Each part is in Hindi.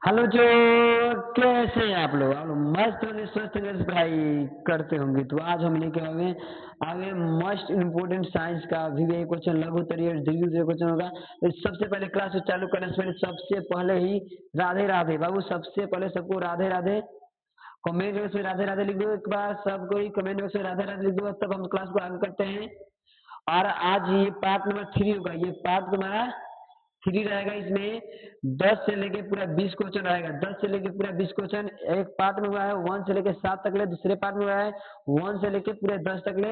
हेलो जो कैसे हैं आप लोग मस्त होंगे स्वस्थ होंगे भाई करते होंगे। तो आज हम लेके आए आगे मोस्ट इम्पोर्टेंट साइंस का भी क्वेश्चन लघु उत्तरीय और दीर्घ उत्तरीय क्वेश्चन होगा। तो सबसे पहले क्लास को चालू करने से पहले सबसे पहले ही राधे राधे बाबू, सबसे पहले सबको राधे राधे। कमेंट बॉक्स में राधे राधे लिख दो, एक बार सब कोई कमेंट बॉक्स में राधे राधे लिख दो, तब हम क्लास को आगे करते हैं। और आज ये पार्ट नंबर 3 होगा, ये पार्ट तुम्हारा 3 रहेगा। इसमें 10 से लेके पूरा 20 क्वेश्चन रहेगा, 10 से लेके पूरा 20 क्वेश्चन एक पार्ट में हुआ है। 1 से लेके 7 तक ले, दूसरे पार्ट में हुआ है 1 से लेके पूरे 10 तक ले।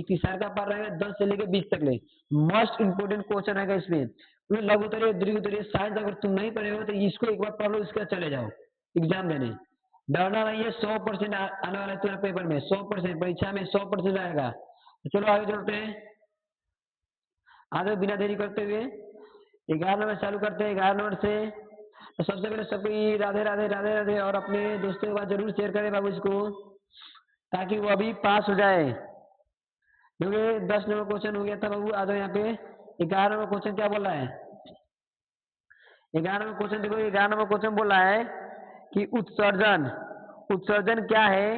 तीसरा का पार्ट रहेगा 10 से लेके 20 तक ले। मोस्ट इंपोर्टेंट क्वेश्चन रहेगा इसमें। लघु उत्तरीय दीर्घ उत्तरीय साइंस अगर तुम नहीं पढ़े हो तो इसको एक बार पढ़ लो, इसके चले जाओ एग्जाम देने। डरना नहीं है, 100% आने वाला है तुम्हारे पेपर में, 100% परीक्षा में 100% आएगा। तो चलो आगे चलते हैं, आगे बिना देरी करते हुए 11 नंबर चालू करते हैं। 11 नंबर से तो सबसे पहले सबको राधे राधे राधे राधे, और अपने दोस्तों के पास जरूर शेयर करें बाबू इसको, ताकि वो अभी पास हो जाए। क्योंकि 10 नंबर क्वेश्चन हो गया था बाबू। आ जाओ यहाँ पे 11 नंबर क्वेश्चन क्या बोला है। 11 नंबर क्वेश्चन देखो, 11 नंबर क्वेश्चन बोला है कि उत्सर्जन, उत्सर्जन क्या है,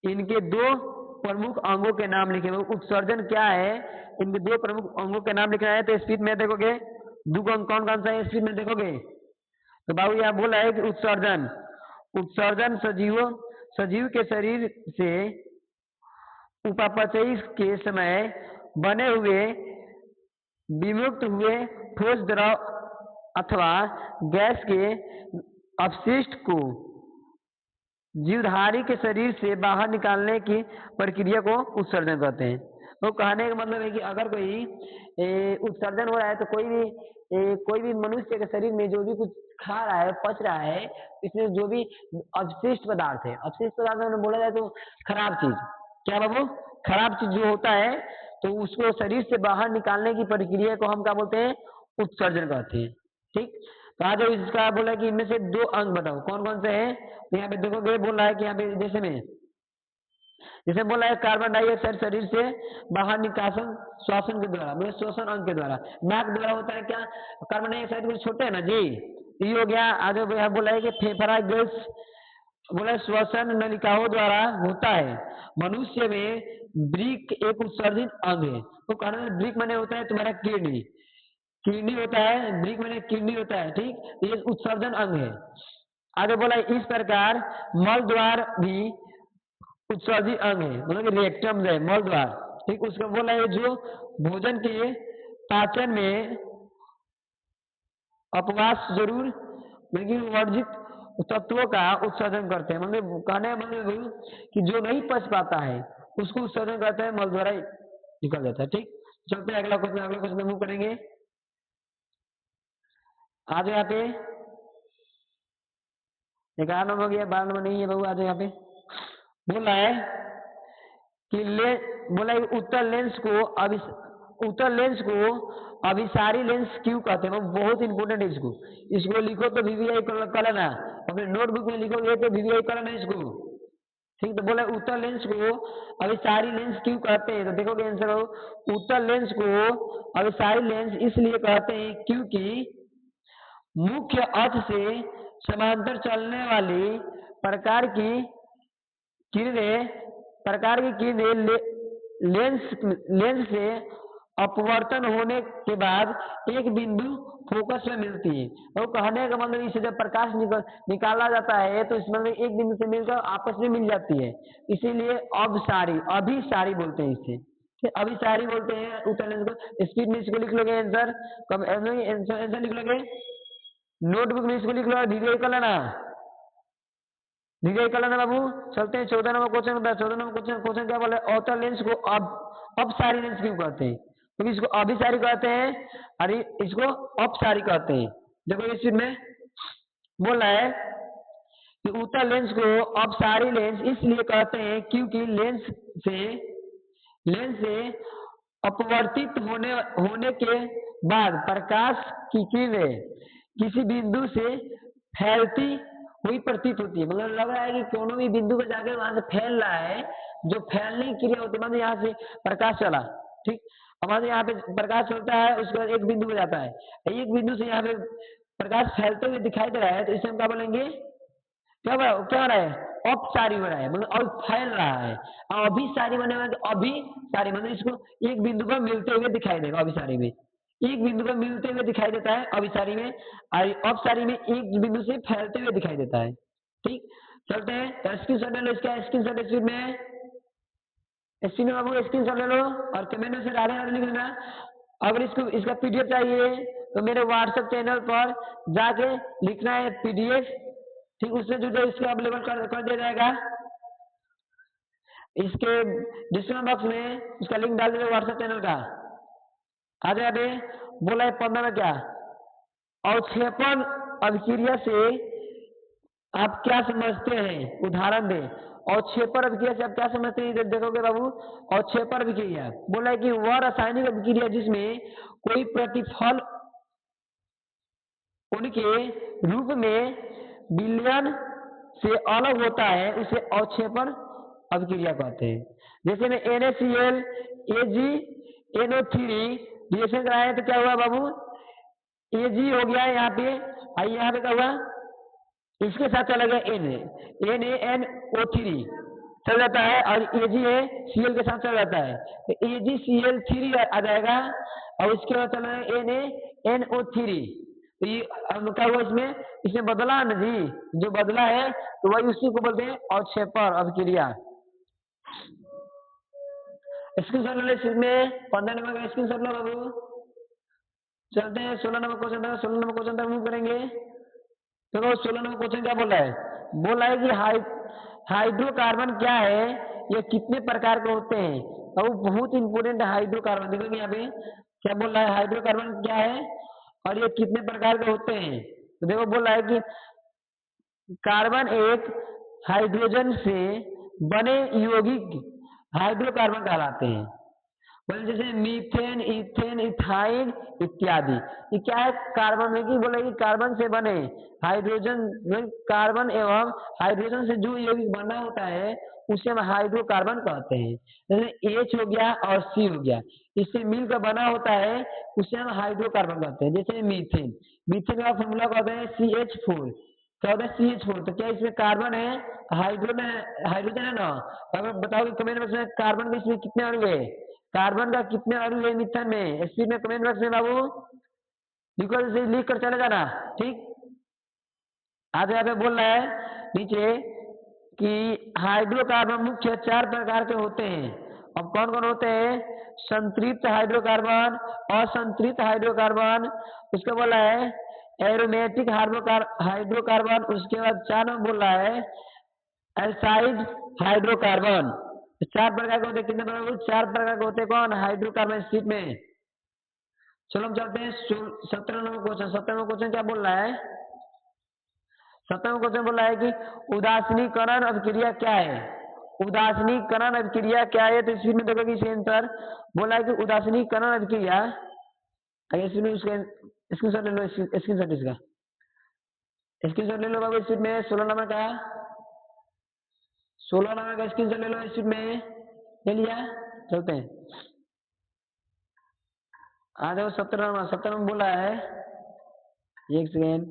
इनके दो प्रमुख अंगों के नाम लिखे। उत्सर्जन क्या है, इनके दो प्रमुख अंगों के नाम लिखना है। तो स्पीड में देखोगे दो कौन कौन सा है, स्पीड में देखोगे तो बाबू यहाँ बोला है कि उत्सर्जन, उत्सर्जन सजीव के शरीर से उपापचय के समय बने हुए विमुक्त हुए ठोस द्रव अथवा गैस के अपशिष्ट को जीवधारी के शरीर से बाहर निकालने की प्रक्रिया को उत्सर्जन कहते हैं। तो कहने का मतलब है कि अगर कोई उत्सर्जन हो रहा है तो कोई भी मनुष्य के शरीर में जो भी कुछ खा रहा है, पच रहा है, इसमें जो भी अवशिष्ट पदार्थ है, अवशिष्ट पदार्थ में बोला जाए तो खराब चीज, क्या बाबू, खराब चीज जो होता है तो उसको शरीर से बाहर निकालने की प्रक्रिया को हम क्या बोलते हैं, उत्सर्जन कहते हैं। ठीक, तो आज इसका बोला कि इनमें से दो अंग बताओ कौन कौन से हैं। तो यहाँ पे देखोगे बोल रहा है कि यहाँ पे जैसे बोला है कार्बन डाइऑक्साइड शरीर से बाहर निकासन श्वसन के द्वारा, मतलब श्वसन अंग के द्वारा, नाक द्वारा होता है क्या, कार्बन डाइऑक्साइड कुछ छोटे है ना जी, ये हो गया। आगे यहाँ बोला है कि फेफड़ा गैस बोला श्वसन नलिकाओं द्वारा होता है। मनुष्य में ब्रिक एक उत्सर्जित अंग है। तो कहना ब्रिक माने होता है तुम्हारा किडनी, किडनी होता है, ब्रिक माने किडनी होता है। ठीक, ये उत्सर्जन अंग है। आगे बोला इस प्रकार मल द्वार भी उत्सर्जित अंग है, मतलब रिएक्टम है मल द्वार। ठीक, उसका बोला है जो भोजन के पाचन में अपवास जरूर लेकिन वर्जित तत्वों का उत्सर्जन करते हैं। मतलब कहने मतलब कि जो नहीं पच पाता है उसको उत्सर्जन करते हैं, मल द्वारा निकल जाता है। ठीक, चलते हैं अगला क्वेश्चन मूव करेंगे। आज यहाँ पे 11 नंबर हो गया, 12 नंबर नहीं है बाबू। आज यहाँ पे बोला है कि बोला है उत्तर लेंस को अभिसारी लेंस क्यों कहते हैं। बहुत इंपोर्टेंट है, इसको लिखो तो वीवीआई कर लेना, अपने नोटबुक में लिखोगे तो वीवीआई कर लेना इसको। ठीक, तो बोला उत्तर लेंस को अभिसारी लेंस क्यों कहते हैं। तो देखोगे आंसर हो, उत्तर लेंस को अभिसारी लेंस इसलिए कहते हैं क्योंकि मुख्य अक्ष से समांतर चलने वाली प्रकार की किरणें लेंस से अपवर्तन होने के बाद एक बिंदु फोकस में मिलती है। और कहने का मतलब इसे जब प्रकाश निकाला जाता है तो इसमें एक बिंदु से मिलकर आपस में मिल जाती है, इसीलिए अभिसारी बोलते हैं इसे, अभिसारी बोलते हैं उत्तर लेंस को। स्पीड में इसको लिख लोगे आंसर, आंसर लिख लोगे, नोटबुक में इसको लिख लो, वीडियो कर लेना, वीडियो कर लेना बाबू। चलते हैं 14 नंबर क्वेश्चन होता है। 14 नंबर क्वेश्चन क्या बोले, औतर लेंस को अपसारी लेंस क्यों कहते हैं, क्योंकि इसको अभिसारी कहते हैं और इसको अपसारी कहते हैं। देखो इस में बोला है कि उत्तर लेंस को अपसारी लेंस इसलिए कहते हैं क्योंकि लेंस से अपवर्तित होने के बाद प्रकाश की किरणें किसी बिंदु से फैलती हुई प्रतीत होती है। मतलब लग रहा है कि कोनो भी बिंदु पे जाकर वहां से फैल रहा है, जो फैलने की क्रिया होती है, मतलब यहाँ से प्रकाश चला, ठीक, हमारे यहाँ पे प्रकाश चलता है, उसके बाद एक बिंदु पे जाता है, एक बिंदु से यहाँ पे प्रकाश फैलते हुए दिखाई दे रहा है तो इसे हम क्या बोलेंगे, क्या हो रहा है, अपसारी हो रहा है, मतलब अब फैल रहा है। और अभिसारी बने हुए तो अभिसारी मतलब इसको एक बिंदु पर मिलते हुए दिखाई देगा, अभिसारी में एक बिंदु पर मिलते हुए दिखाई देता है अभिसारी में, और अपसारी में एक बिंदु से फैलते हुए दिखाई देता है। ठीक, चलते हैं स्क्रीन शॉट ले लो इसका, स्क्रीन शॉट स्पीड में, स्क्रीन में बाबू स्क्रीन शॉट ले लो और कमेंट में से राधे राधे लिख देना। अगर इसको इसका पीडीएफ चाहिए तो मेरे व्हाट्सएप चैनल पर जाके लिखना है पीडीएफ, ठीक, उसमें जो इसको अवेलेबल कर दिया जाएगा। इसके डिस्क्रिप्शन बॉक्स में इसका लिंक डाल दीजिए व्हाट्सएप चैनल का। आ जाए बोला है 15 में क्या, अवक्षेपण अभिक्रिया से आप क्या समझते हैं, उदाहरण दें। अवक्षेपण अभिक्रिया से आप क्या समझते हैं, देखोगे बाबू। अवक्षेपण अभिक्रिया बोला है कि वह रासायनिक अभिक्रिया जिसमें कोई प्रतिफल उनके रूप में विलयन से अलग होता है उसे अवक्षेपण अभिक्रिया कहते हैं। जैसे में NaCl AgNO3 रिएक्शन कराए तो क्या हुआ बाबू, Ag हो गया यहाँ पे, आई यहाँ पे क्या हुआ, इसके साथ चला गया NaNO3 चल जाता है और AgCl के साथ चल जाता है तो AgCl3 आ जाएगा और उसके बाद चला NaNO3। तो ये क्या हुआ इसमें बदला ना जी, जो बदला है तो वही उसी को बोलते हैं अवक्षेपण अभिक्रिया। स्क्रीनशॉट ले लो में 15 नंबर का स्क्रीनशॉट लो बाबू। चलते हैं 16 नंबर क्वेश्चन तक, 16 नंबर क्वेश्चन तक मूव करेंगे। देखो 16 नंबर क्वेश्चन क्या बोल रहा है, बोला है कि हाइड्रोकार्बन क्या है, ये कितने प्रकार के होते हैं। तो बहुत इंपोर्टेंट है हाइड्रोकार्बन, देखो यहाँ पे क्या बोल रहा है, हाइड्रोकार्बन क्या है और ये कितने प्रकार के होते हैं। तो देखो बोल रहा है कि कार्बन एक हाइड्रोजन से बने यौगिक हाइड्रोकार्बन कहलाते हैं। बोले जैसे मीथेन, इथेन, इथाइन इत्यादि, ये क्या है, कार्बन में की बोले कि कार्बन से बने हाइड्रोजन, कार्बन एवं हाइड्रोजन से जो यौगिक बना होता है उसे हम हाइड्रोकार्बन कहते हैं। जैसे H हो गया और C हो गया, इससे मिलकर बना होता है उसे हम हाइड्रोकार्बन कहते हैं। जैसे मीथेन, मीथेन का फॉर्मूला कहते हैं CH4, क्या होता है CH4। तो क्या इसमें कार्बन है, हाइड्रोजन है ना। अगर बताओ कमेंट बॉक्स में कार्बन के इसमें कितने अणु है, कार्बन का कितने अणु है मीथेन में, इसी में कमेंट बॉक्स में बाबू लिखो, लिख कर चले जाना। ठीक, आगे यहाँ पे बोल रहा है नीचे कि हाइड्रोकार्बन मुख्य 4 प्रकार के होते हैं। अब कौन कौन होते हैं, संतृप्त हाइड्रोकार्बन, असंतृप्त हाइड्रोकार्बन, उसके बोला है एरोमेटिक हाइड्रोकार्बन, उसके बाद 4 में बोल रहा है एल्साइड हाइड्रोकार्बन। 4 प्रकार के होते हैं, कितने प्रकार के, 4 प्रकार के होते हैं कौन, हाइड्रोकार्बन स्थित में। चलो हम चलते हैं 17 नंबर क्वेश्चन। 17 नंबर क्वेश्चन क्या बोल रहा है, 17 नंबर क्वेश्चन बोल रहा है कि उदासीनीकरण अभिक्रिया क्या है। उदासीनीकरण अभिक्रिया क्या है, तो इसमें देखो कि आंसर बोला है कि उदासीनीकरण अभिक्रिया, इसमें उसका स्क्रीनशॉट ले लो, स्क्रीनशॉट इसका स्क्रीनशॉट ले लो बाबू। इसमें 16 नंबर का 16 नंबर का स्क्रीनशॉट ले लो, इसमें ले लिया। चलते हैं आ जाओ 17 नंबर। 17 नंबर बोला है, एक सेकेंड,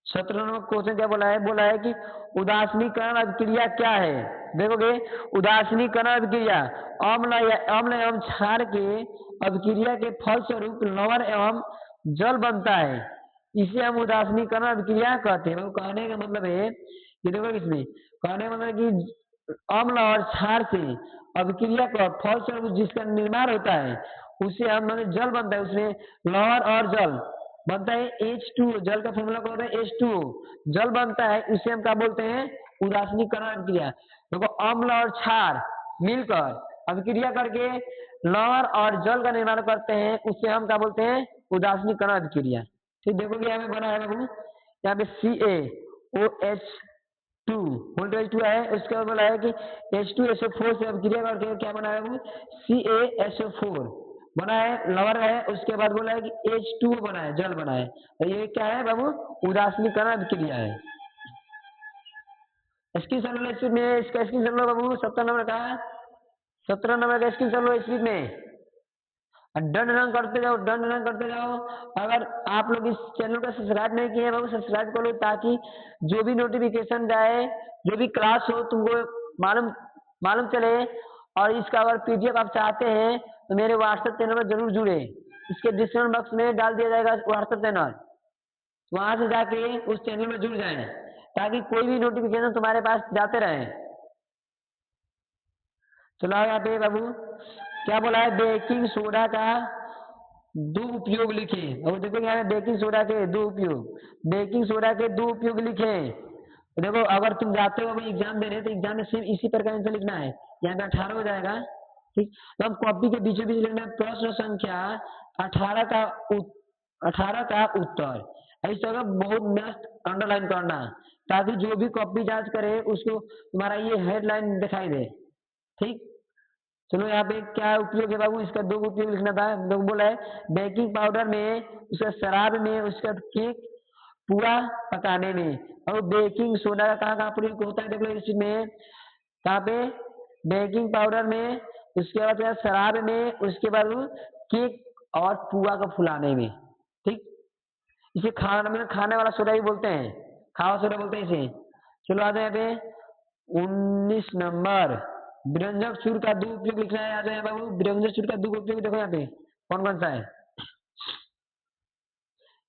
17 नंबर क्वेश्चन क्या बोला है, बोला है कि उदासीनीकरण अभिक्रिया क्या है। देखोगे उदासीनीकरण अभिक्रिया अम्ल एवं क्षार के अभिक्रिया के फलस्वरूप लवण एवं जल बनता है, इसे हम उदासीनीकरण अभिक्रिया कहते हैं। कहने का मतलब है कि देखो इसमें कहने का मतलब कि अम्ल और क्षार से अभिक्रिया का फलस्वरूप जिसका निर्माण होता है उसे हम मतलब जल बनता है, उसमें लवण और जल बनता है H2, जल का फॉर्मूला क्या होता है H2O, जल बनता है, उसे हम क्या बोलते हैं, उदासीनीकरण अभिक्रिया। देखो अम्ल और क्षार मिलकर अभिक्रिया करके लवण और जल का निर्माण करते हैं, उसे हम क्या बोलते हैं, उदासीनीकरण अभिक्रिया। ठीक, देखोगे यहाँ पे बना है बाबू, यहाँ पे CaOH2 वोल्टेज 2 है, उसके बाद बोला है कि H2SO4 से अभिक्रिया करके क्या बना है वो CaSO4 बना है, लवण है। उसके बाद बोला है कि H2O बना है, जल बना है। तो ये क्या है बाबू, उदासीनीकरण अभिक्रिया है। इसकी सर्वलेशन में इसका स्क्रीन लो बाबू, 17 नंबर का 17 नंबर का स्क्रीन लो स्पीड में। और डन रन करते जाओ, डन रन करते जाओ। अगर आप लोग इस चैनल को सब्सक्राइब नहीं किए हैं बाबू, सब्सक्राइब कर लो, ताकि जो भी नोटिफिकेशन जाए, जो भी क्लास हो तुमको मालूम मालूम चले। और इसका अगर पीडीएफ आप चाहते हैं तो मेरे व्हाट्सएप चैनल में जरूर जुड़े, इसके डिस्क्रिप्शन बॉक्स में डाल दिया जाएगा व्हाट्सएप चैनल, वहां से जाके उस चैनल में जुड़ जाए, ताकि कोई भी नोटिफिकेशन तुम्हारे पास जाते रहे। चलो यहाँ पे बाबू क्या बोला है, बेकिंग सोडा का दो उपयोग लिखे। और देखो यहाँ पे बेकिंग सोडा के दो उपयोग, बेकिंग सोडा के दो उपयोग लिखे। तो देखो अगर तुम जाते हो अभी एग्जाम देने, तो एग्जाम में सिर्फ इसी प्रकार से लिखना है। यहाँ पे 18 हो जाएगा, ठीक। तो हम कॉपी के बीचों बीच लिखना है प्रश्न संख्या 18 का 18 का उत्तर। ऐसा होगा बहुत मस्त अंडरलाइन करना, ताकि जो भी कॉपी जांच करे उसको तुम्हारा ये हेडलाइन दिखाई दे, ठीक। चलो यहाँ पे क्या उपयोग है बाबू, इसका दो उपयोग लिखना था। दो बोला है बेकिंग पाउडर में, उसका शराब में, उसका केक पूरा पकाने में। और बेकिंग सोडा का कहाँ कहाँ प्रयोग होता है, देखो इसमें कहाँ पे, बेकिंग पाउडर में, उसके बाद क्या शराब में, उसके बाद केक और पुआ को फुलाने में, ठीक। इसे खाना में खाने वाला सोडा भी बोलते हैं, खावा सोडा बोलते हैं इसे। चलो आते हैं यहाँ पे 19 नंबर, व्यंजक सूत्र का दो उपयोग लिखना है। आ जाए बाबू, व्यंजक सूत्र का दो उपयोग देखो यहाँ पे कौन कौन सा है।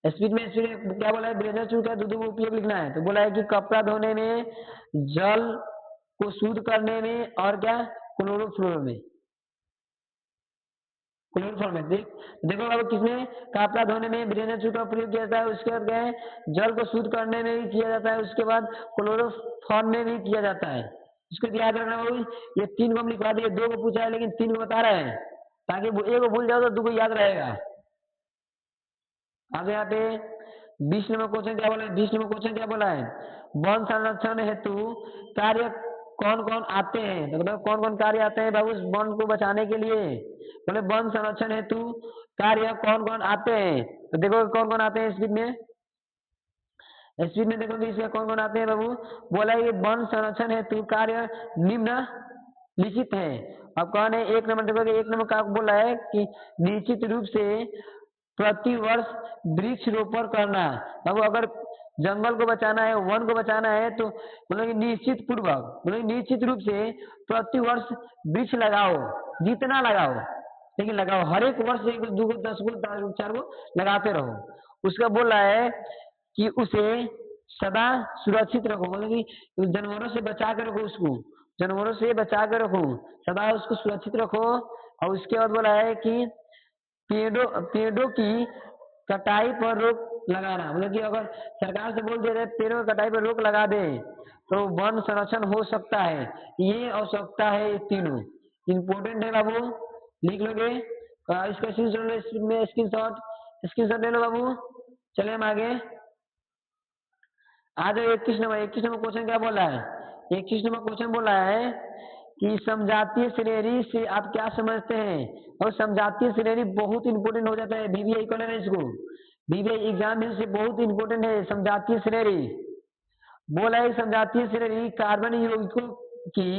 स्पीड में स्पीड क्या बोला है, व्यंजक सूत्र का दो उपयोग लिखना है। तो बोला है कि कपड़ा धोने में, जल को शुद्ध करने में, और क्या क्लोरोफ्लोर में, क्लोरोफॉर्म में, देख देखो बाबू किसमें, कपड़ा धोने में व्यंजक सूत्र का प्रयोग किया जाता है। उसके बाद क्या है, जल को शुद्ध करने में भी किया जाता है। उसके बाद क्लोरोफॉर्म में भी किया जाता है। इसको याद रखना बाबू, ये तीन को हम लिखवा दिए, दो को पूछा है लेकिन तीन को बता रहे हैं, ताकि एक को भूल जाओ तो दो को याद रहेगा। अब यहाँ पे 20 नंबर क्वेश्चन क्या बोला है, 20 नंबर क्वेश्चन क्या बोला है, वन संरक्षण हेतु कार्य कौन कौन आते हैं। तो बताओ कौन कौन कार्य आते हैं बाबू वन को बचाने के लिए। बोले वन संरक्षण हेतु कार्य कौन कौन आते हैं। तो देखो कौन कौन आते हैं स्पीड में, स्पीड में देखो इसमें कौन कौन आते हैं बाबू। बोला ये वन संरक्षण हेतु कार्य निम्न लिखित है। अब कौन है, एक नंबर देखो, एक नंबर का बोला है कि निश्चित रूप से प्रति वर्ष वृक्ष रोपण करना। अब अगर जंगल को बचाना है, वन को बचाना है, तो मतलब निश्चित पूर्वक, मतलब निश्चित रूप से प्रति वर्ष वृक्ष लगाओ, जितना लगाओ लेकिन लगाओ, हर एक वर्ष एक दो 10 को 4 को लगाते रहो। उसका बोला है कि उसे सदा सुरक्षित रखो, मतलब कि जानवरों से बचा के रखो, उसको जानवरों से बचा के रखो, सदा उसको सुरक्षित रखो। और उसके बाद बोला है कि पेड़ों की कटाई पर रोक लगाना, मतलब कि अगर सरकार से बोल दिया जाए पेड़ों की कटाई पर रोक लगा दे तो वन संरक्षण हो सकता है। ये आवश्यकता है, ये तीनों इम्पोर्टेंट है बाबू, लिख लोगे। इसका स्क्रीन शॉट ले लो बाबू। चले हम आगे, आ जाओ 21 नंबर। 21 नंबर क्वेश्चन क्या बोला है, 21 नंबर क्वेश्चन बोला है कि समजातीय श्रेणी से आप क्या समझते हैं। और समजातीय श्रेणी बहुत इंपोर्टेंट हो जाता है, बीबीआई को लेना इसको, बीबीआई एग्जाम में से बहुत इंपोर्टेंट है समजातीय श्रेणी। बोला है समजातीय श्रेणी कार्बन यौगिकों की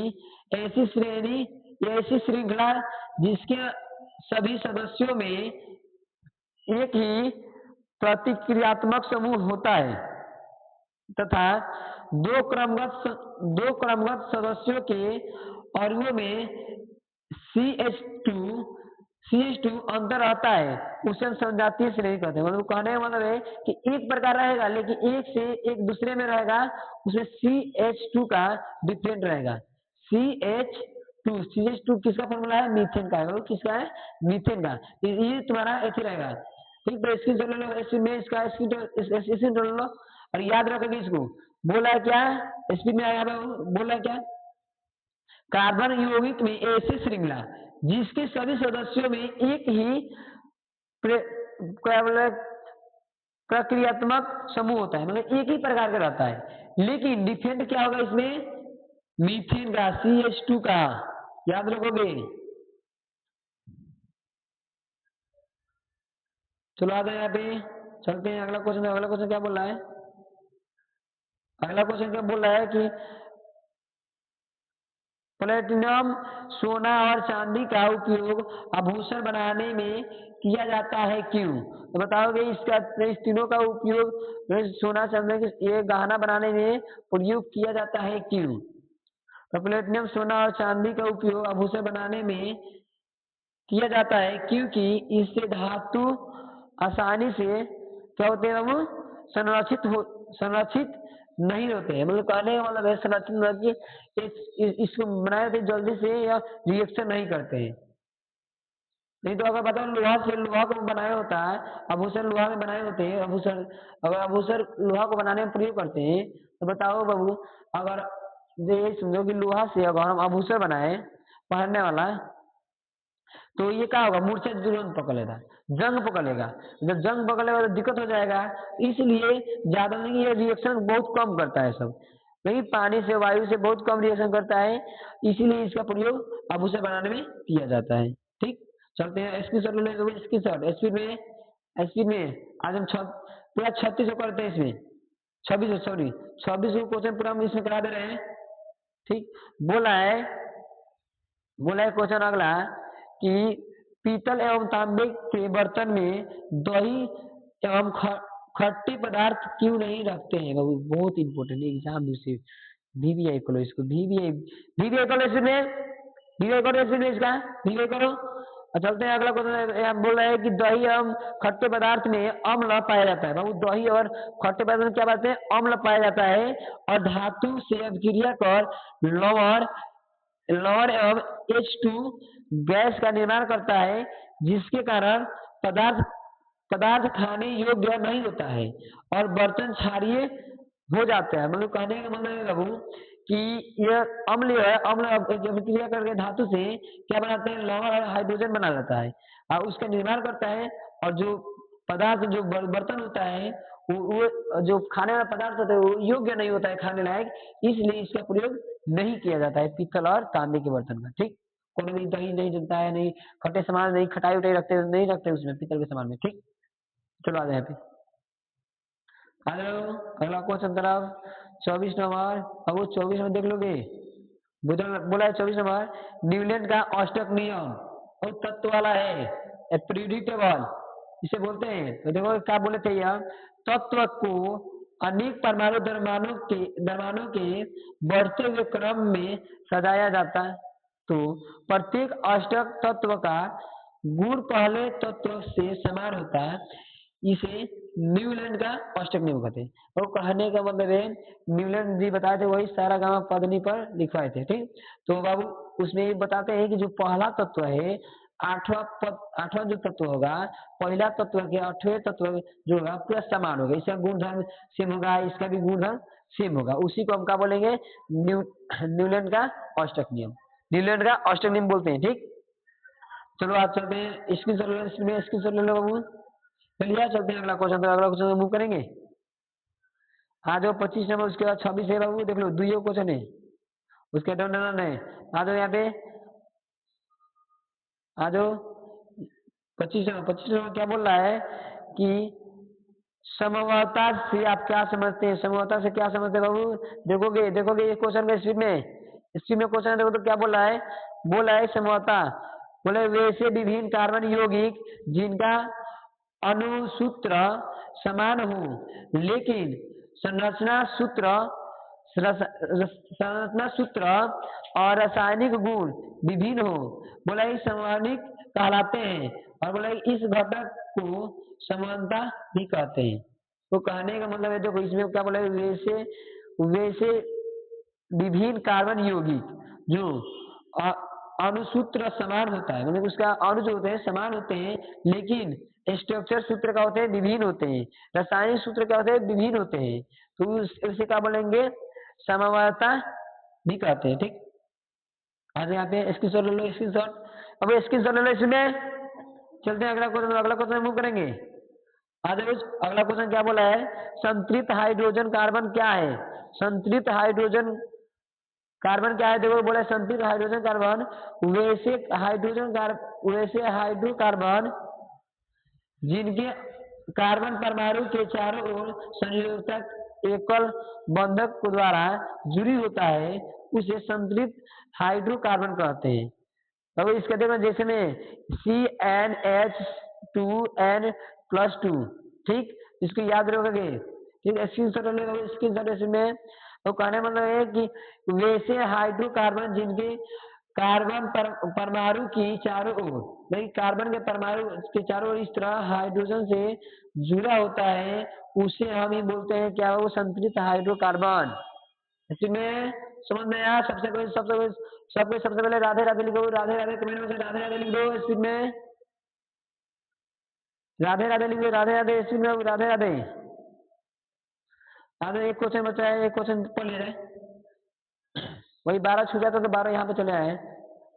ऐसी श्रेणी, ऐसी श्रृंखला जिसके सभी सदस्यों में एक ही प्रतिक्रियात्मक समूह होता है तथा दो क्रमगत सदस्यों के अणुओं में CH2 अंतर रहता है, उसे हम समजातीय श्रेणी कहते हैं। मतलब कहने का मतलब है कि एक प्रकार रहेगा लेकिन एक से एक दूसरे में रहेगा, उसमें CH2 का डिफरेंट रहेगा। CH2 किसका फॉर्मूला है, मीथेन का है। किसका है, मीथेन का। ये तुम्हारा ऐसे रहेगा, ठीक। तो इसकी ले लो, इसमें इसका इसकी ले लो और याद रखोगे इसको। बोला क्या स्पीड में आया, बोला क्या, कार्बन यौगिक में ऐसी श्रृंखला जिसके सभी सदस्यों में एक ही प्रक्रियात्मक समूह होता है, मतलब एक ही प्रकार का रहता है, लेकिन डिफरेंट क्या होगा इसमें, मीथेन का, CH2 का, याद रखोगे। चलो आ जाए यहाँ पे, चलते हैं अगला क्वेश्चन। अगला क्वेश्चन क्या बोल रहा है, अगला क्वेश्चन क्या बोल रहा है कि प्लेटिनम सोना और चांदी का उपयोग आभूषण बनाने में किया जाता है क्यों? तो बताओगे इसका इस तीनों का उपयोग सोना चांदी ये गहना बनाने में प्रयोग किया जाता है क्यों? तो प्लेटिनम सोना और चांदी का उपयोग आभूषण बनाने में किया जाता है क्योंकि इससे धातु आसानी से क्या होते हैं बाबू संरक्षित नहीं होते हैं। मतलब कहने का मतलब है संरक्षित मतलब कि इसको बनाए थे जल्दी से या रिएक्शन नहीं करते हैं। नहीं तो अगर बताओ लोहा को बनाया होता है, आभूषण लोहा में बनाए होते हैं, आभूषण अगर आभूषण लोहा को बनाने में प्रयोग करते हैं तो बताओ बाबू, अगर ये समझो कि लोहा से अगर हम आभूषण बनाए पहनने वाला तो ये क्या होगा, मूर्छा तुरंत पकड़ लेगा, जंग पकड़ लेगा। जब जंग पकड़ लेगा तो दिक्कत हो जाएगा। इसलिए ज्यादा नहीं, ये रिएक्शन बहुत कम करता है सब, नहीं पानी से वायु से बहुत कम रिएक्शन करता है, इसीलिए इसका प्रयोग आभूषण बनाने में किया जाता है। ठीक, चलते हैं स्क्रीनशॉट ले लेंगे। स्क्रीनशॉट स्पीड में आज हम पूरा 36 करते हैं, इसमें 26 को क्वेश्चन पूरा हम इसमें करा दे रहे हैं। ठीक, बोला है क्वेश्चन अगला कि पीतल एवं तांबे के बर्तन में दही एवं खट्टे पदार्थ क्यों नहीं रखते हैं? बहुत इंपॉर्टेंट एग्जाम से वीवीआई करो इसको, वीवीआई करो इसमें इसका वीवीआई करो। और चलते हैं अगला क्वेश्चन। बोल रहे हैं कि दही एवं खट्टे पदार्थ में अम्ल पाया जाता है। बाबू दही और खट्टे पदार्थ में क्या बात है, अम्ल पाया जाता है और धातु से अभिक्रिया कर लवण एवं H2 गैस का निर्माण करता है, जिसके कारण पदार्थ खाने योग्य नहीं होता है और बर्तन क्षारीय हो जाता है। मतलब कहने का मतलब है बाबू कि यह अम्ल है, जब क्रिया करके धातु से क्या बनाते हैं, लवण और हाइड्रोजन बना जाता है और उसका निर्माण करता है। और जो पदार्थ जो बर्तन होता है वो जो खाने वाला पदार्थ होता है वो योग्य नहीं होता है खाने लायक, इसलिए इसका प्रयोग नहीं किया जाता है पीतल और तांबे के बर्तन का। ठीक, कोई भी दही नहीं जलता है, नहीं खट्टे सामान, नहीं खटाई उटाई नहीं रखते उसमें पीतल के सामान में। ठीक, चलो आ जाए पे हेलो अगला क्वेश्चन तरफ 24 नंबर। अब वो 24 में देख लोगे, बोला है 24 नंबर, न्यूलैंड का अष्टक नियम और तत्व वाला है, प्रिडिक्टेबल इसे बोलते हैं। तो देखो क्या बोले थे, यह तत्व को अनेक परमाणु धर्माणु के बढ़ते हुए क्रम में सजाया जाता है। तो प्रत्येक अष्टक तत्व का गुण पहले तत्व से समान होता है, इसे न्यूलैंड का अष्टक नियम कहते हैं। और कहने का मतलब है न्यूलैंड जी बताए थे वही सारा गामा पदनी पर लिखवाए थे। ठीक, तो बाबू उसमें ये बताते हैं कि जो पहला तत्व है, आठवां जो तत्व होगा, पहला तत्व के 8वें तत्व जो होगा पूरा समान होगा, इसका गुणधर्म सेम होगा, इसका भी गुणधर्म सेम होगा, उसी को हम क्या बोलेंगे, न्यूलैंड का अष्टक नियम, न्यूलैंड का अष्टक नियम बोलते हैं। ठीक, चलो आज चलते हैं स्क्रीनशॉट ले लो बाबू। चलिए चलते हैं अगला क्वेश्चन मूव करेंगे। आ जाओ 25 नंबर, उसके बाद 26 है बाबू, देख लो दुइयो क्वेश्चन है, उसके डन है। आ जाओ यहाँ पे, आ जाओ 25 नंबर क्या बोल रहा है कि समवर्ता से आप क्या समझते हैं, समवर्ता से क्या समझते हैं बाबू? देखोगे ये क्वेश्चन का स्पीड में क्वेश्चन देखो तो क्या बोल रहा है समवर्ता, बोले वैसे विभिन्न कार्बन यौगिक जिनका अणुसूत्र समान हो लेकिन संरचना सूत्र और रासायनिक गुण विभिन्न हो, बोला समवर्तिक कहलाते हैं। और बोला इस घटक को समानता भी कहते हैं। तो कहने का मतलब है, देखो इसमें क्या बोला, वैसे विभिन्न कार्बन यौगिक जो अणुसूत्र समान होता है, मतलब उसका अणु जो होते हैं समान होते हैं, लेकिन स्ट्रक्चर सूत्र क्या होते हैं, विभिन्न होते हैं, रासायनिक सूत्र क्या होते हैं, विभिन्न होते हैं, तो उसे क्या बोलेंगे, समवर्ता भी कहते हैं। ठीक, आज यहाँ पे स्क्रीनशॉट ले लो, स्क्रीनशॉट ले लो। इसमें चलते हैं अगला क्वेश्चन मूव करेंगे। आज अगला क्वेश्चन क्या बोला है, संतृप्त हाइड्रोजन कार्बन क्या है? संतृप्त हाइड्रोजन कार्बन क्या है? देखो बोला संतृप्त हाइड्रोजन कार्बन वैसे हाइड्रोकार्बन जिनके कार्बन परमाणु के चारों ओर संयोजक एकल बंधक के द्वारा जुड़ी होता है उसे संतुलित हाइड्रोकार्बन कहते हैं। अब इसके देखो जैसे में CnH2n+2, ठीक, इसको याद रखोगे, ठीक, स्क्रीनशॉट ले लो, स्क्रीनशॉट इसमें। तो कहने मतलब है कि वैसे हाइड्रोकार्बन जिनके कार्बन परमाणु की चारों ओर, नहीं, कार्बन के परमाणु के चारों ओर इस तरह हाइड्रोजन से जुड़ा होता है उसे हम ही बोलते हैं क्या, वो संतुलित हाइड्रोकार्बन। इसमें समझ में आया? सबसे पहले राधे राधे लिखो, राधे राधे कमेंट में से राधे राधे लिख दो स्पीड में, राधे राधे लिख दो, राधे राधे स्पीड में, राधे राधे। राधे एक क्वेश्चन बचा है, एक क्वेश्चन पढ़ ले रहे, वही 12 छूट जाता तो 12 यहाँ पे चले आए,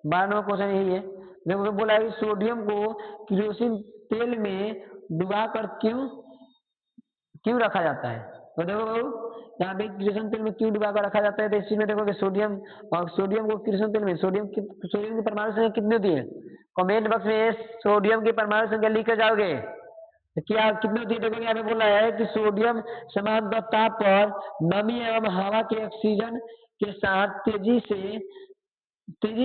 12 नंबर क्वेश्चन यही है। देखो बोला है सोडियम को केरोसिन तेल में डुबा कर क्यों रखा जाता है। तो देखो यहाँ पे केरोसिन तेल में क्यों डुबा कर रखा जाता है, तो इसी में देखो कि सोडियम को केरोसिन तेल में सोडियम की परमाणु संख्या कितनी होती है, कमेंट बॉक्स में सोडियम की परमाणु संख्या लिख कर जाओगे। तो क्या कितनी होती है, देखो यहाँ पे बोला है कि सोडियम समान ताप पर नमी एवं हवा के ऑक्सीजन के साथ तेजी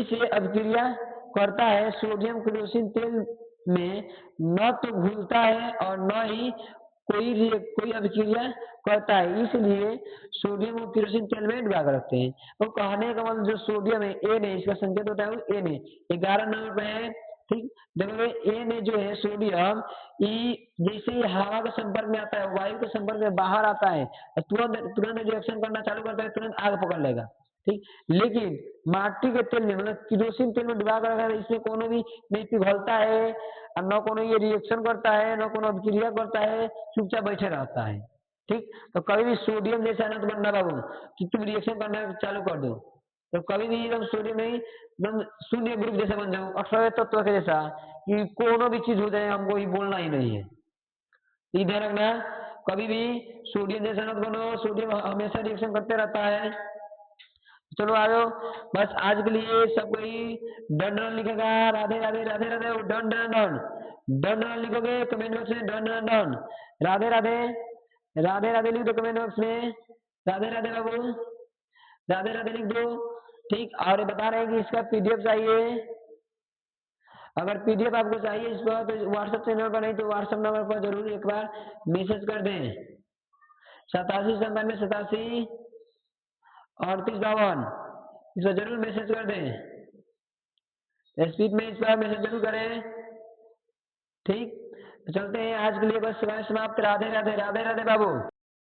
से अभिक्रिया करता है। सोडियम केरोसिन तेल में न तो घुलता है और न ही कोई अभिक्रिया करता है, इसलिए सोडियम को केरोसिन तेल में डुबा कर रखते हैं। तो कहने का मतलब जो सोडियम है एन है, इसका संकेत होता है वो एन है, 11 नंबर पे है, ठीक। देखो एन जो है सोडियम, जैसे ही हवा के संपर्क में आता है, वायु के संपर्क में बाहर आता है, तुरंत रिएक्शन करना चालू करता है, तुरंत आग पकड़ लेगा, ठीक। लेकिन माटी के तेल में मतलब केरोसिन तेल में डुबा कर रखा है, इसमें कोनो भी नहीं पिघलता है और न कोनो ये रिएक्शन करता है, न कोनो अभिक्रिया करता है, चुपचाप बैठे रहता है, ठीक। तो कभी भी सोडियम जैसा ना तो बनना बाबू कि तुम रिएक्शन करना चालू कर दो, तो कभी भी एकदम सोडियम नहीं, एकदम शून्य ग्रुप जैसा बन जाओ, अक्षय तत्व के जैसा, कि कोनो भी चीज हो जाए हमको ही बोलना ही नहीं है। ध्यान रखना, कभी भी सोडियम जैसा मत बनो, सोडियम हमेशा रिएक्शन करते रहता है। चलो आ जाओ, बस आज के लिए सब कोई डन डन लिखेगा, Radhe Radhe Radhe Radhe, done done done done done लिखोगे कमेंट बॉक्स में, done done done, Radhe Radhe Radhe Radhe लिख दो कमेंट बॉक्स में, राधे राधे बाबू, राधे राधे लिख दो, ठीक। और ये बता रहे हैं कि इसका पीडीएफ चाहिए, अगर पीडीएफ आपको चाहिए इसका तो व्हाट्सएप चैनल पर, नहीं तो व्हाट्सएप नंबर पर जरूर एक बार मैसेज कर दें, 8797873852, इस पर जरूर मैसेज कर दें, स्पीड में इस पर मैसेज जरूर करें, ठीक। तो चलते हैं आज के लिए, बस समाप्त, राधे राधे राधे राधे बाबू।